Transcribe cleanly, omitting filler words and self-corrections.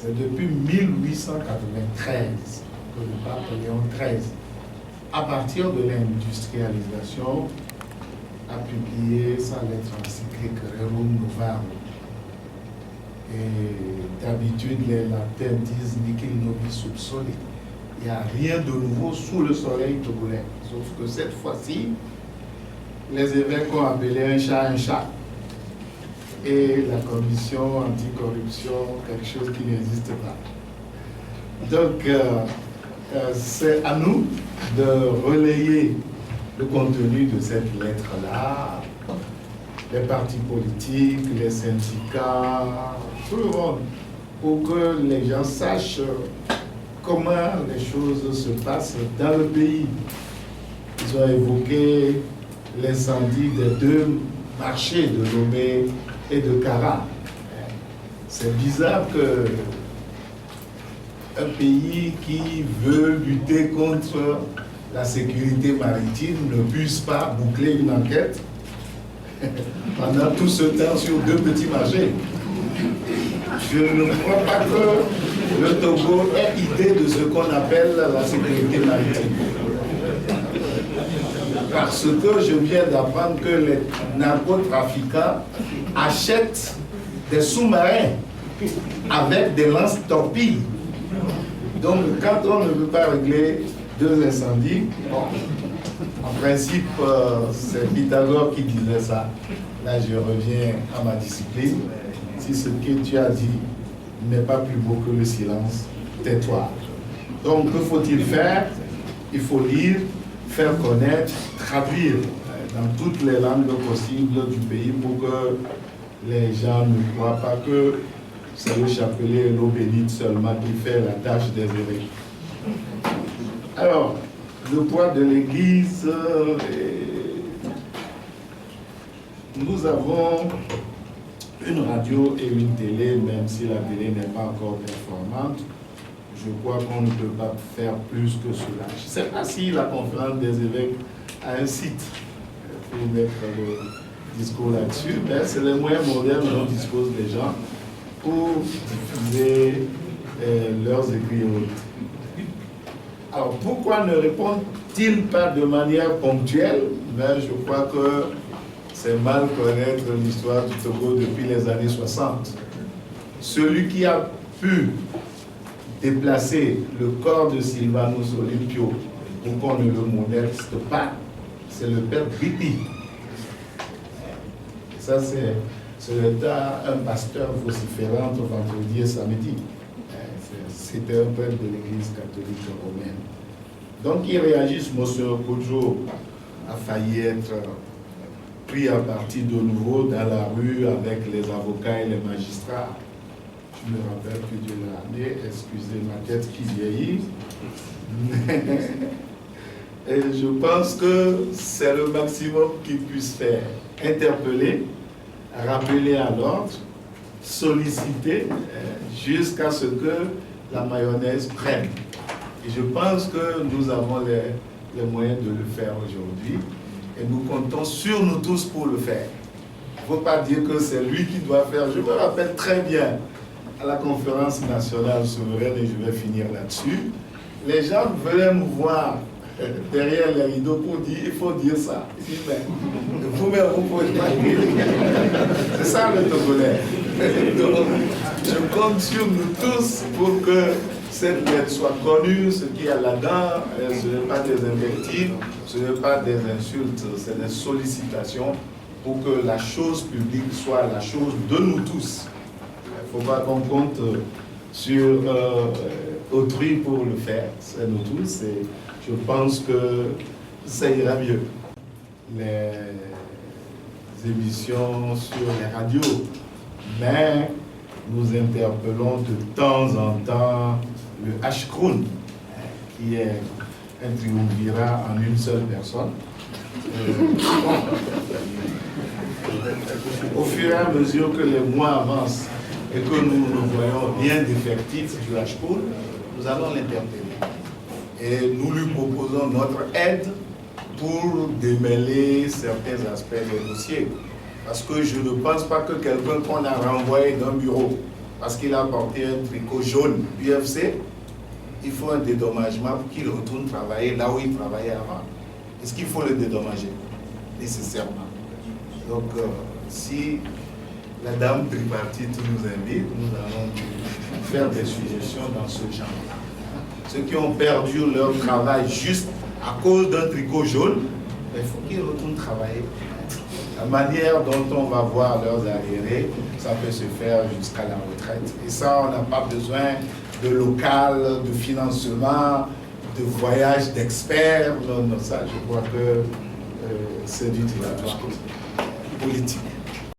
C'est depuis 1893 que le pape Léon XIII, à partir de l'industrialisation, a publié sa lettre encyclique Rerum Novarum. Et d'habitude, les latins disent Nihil nobis sub sole. Il n'y a rien de nouveau sous le soleil togolais. Sauf que cette fois-ci, les évêques ont appelé un chat, et la commission anticorruption, quelque chose qui n'existe pas. Donc, c'est à nous de relayer le contenu de cette lettre-là, les partis politiques, les syndicats, tout le monde, pour que les gens sachent comment les choses se passent dans le pays. Ils ont évoqué l'incendie des deux marchés de Lomé et de Kara. C'est bizarre que un pays qui veut lutter contre la sécurité maritime ne puisse pas boucler une enquête pendant tout ce temps sur deux petits marchés. Je ne crois pas que le Togo ait idée de ce qu'on appelle la sécurité maritime. Parce que je viens d'apprendre que les narcotrafiquants achètent des sous-marins avec des lance-torpilles. Donc, quand on ne veut pas régler deux incendies, bon, en principe, c'est Pythagore qui disait ça. Là, je reviens à ma discipline. Si ce que tu as dit n'est pas plus beau que le silence, tais-toi. Donc, que faut-il faire? Il faut lire, faire connaître, traduire dans toutes les langues possibles du pays pour que les gens ne croient pas que c'est le chapelet et l'eau bénite seulement qui fait la tâche des évêques. Alors, le poids de l'Église, nous avons une radio et une télé, même si la télé n'est pas encore performante. Je crois qu'on ne peut pas faire plus que cela. Je ne sais pas si la conférence des évêques a un site pour mettre le discours là-dessus, mais c'est les moyens modernes dont disposent les gens pour diffuser leurs écrits. Alors pourquoi ne répondent-ils pas de manière ponctuelle? Ben, je crois que c'est mal connaître l'histoire du Togo depuis les années 60. Celui qui a pu déplacer le corps de Sylvanus Olympio pour qu'on ne le modeste pas, c'est le père Grippi. Ça, c'est un pasteur vociférant vendredi et samedi. C'était un père de l'Église catholique romaine. Donc, il réagit. Monsieur Kojo a failli être pris à partie de nouveau dans la rue avec les avocats et les magistrats. Je me rappelle que Dieu l'a amené, excusez ma tête qui vieillit. Et je pense que c'est le maximum qu'il puisse faire. Interpeller, rappeler à l'ordre, solliciter jusqu'à ce que la mayonnaise prenne. Et je pense que nous avons les moyens de le faire aujourd'hui. Et nous comptons sur nous tous pour le faire. Il ne faut pas dire que c'est lui qui doit faire. Je me rappelle très bien à la conférence nationale souveraine, et je vais finir là-dessus, les gens venaient nous voir derrière les rideaux pour dire, il faut dire ça. Je dis, mais vous-même, vous ne pouvez pas dire. C'est ça le Togolais. Donc, je compte sur nous tous pour que cette lettre soit connue, ce qu'il y a là-dedans. Ce n'est pas des invectives, ce n'est pas des insultes, c'est des sollicitations pour que la chose publique soit la chose de nous tous. Il ne faut pas qu'on compte sur autrui pour le faire, c'est nous tous, et je pense que ça ira mieux. Les émissions sur les radios, mais nous interpellons de temps en temps le H-Kroon, qui est un triumvirat en une seule personne. Au fur et à mesure que les mois avancent et que nous ne voyons rien d'effectif du H-Kroon, nous allons l'interpeller. Et nous lui proposons notre aide pour démêler certains aspects des dossiers. Parce que je ne pense pas que quelqu'un qu'on a renvoyé d'un bureau parce qu'il a porté un tricot jaune UFC, il faut un dédommagement pour qu'il retourne travailler là où il travaillait avant. Est-ce qu'il faut le dédommager? Nécessairement. Donc, si la dame tripartite nous invite, nous allons faire des suggestions dans ce genre-là. Ceux qui ont perdu leur travail juste à cause d'un tricot jaune, il faut qu'ils retournent travailler. La manière dont on va voir leurs arriérés, ça peut se faire jusqu'à la retraite. Et ça, on n'a pas besoin de local, de financement, de voyage d'experts. Non, non, ça, je crois que c'est du territoire politique.